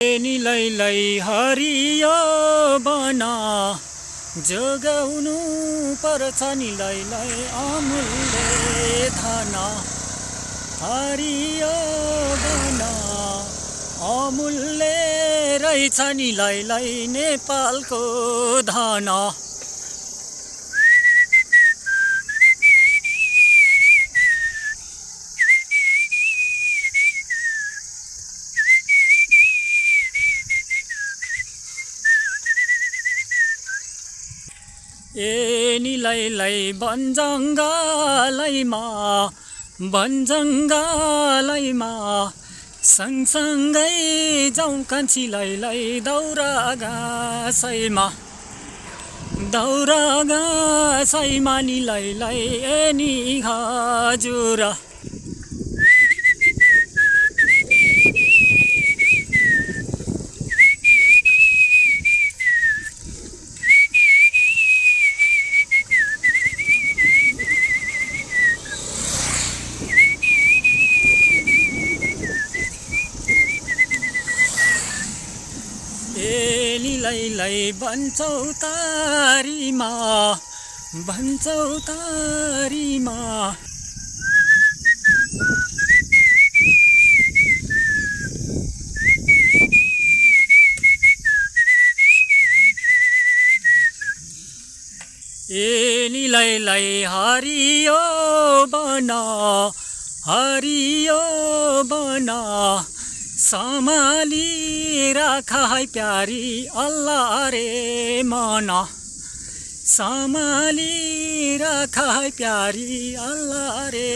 निलैलाई हरियो बना जोगाउनु पर्छ निलैलाई अमूल्य धन हरियो बना अमूल्य रहेछ निलैलाई नेपालको धन। ए निलैलाई बनजङ्गलैमा सँगसँगै जाउँ कान्छीलाई दाउरा गाँसैमा निलैलाई ए नि हजुर। ए निलैलाई भन्छौ तारीमा ए निलैलाई हरियो बना सम्हाली राख है प्यारी अल्लाह रे मन सम्हाली राख है प्यारी अल्लाह रे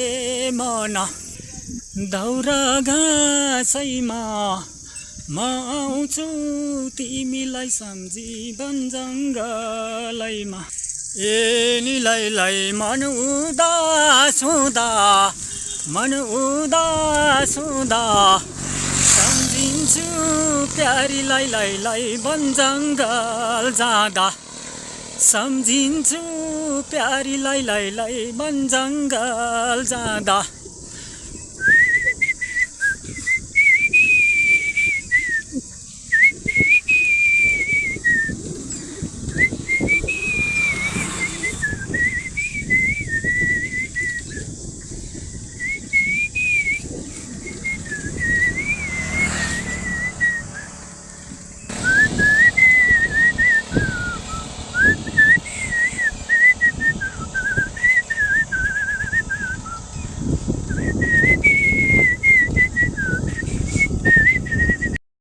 मन। दाउरा घाँसैमा म आउँछु तिमीलाई सम्झी बनजङ्गलैमा। ए निलैलाई मन उदास हुँदा सम्झिन्छु प्यारीलाई लैलाई बनजङ्गल जाँदा सम्झिन्छु प्यारीलाई लैलाई बनजङ्गल जाँदा।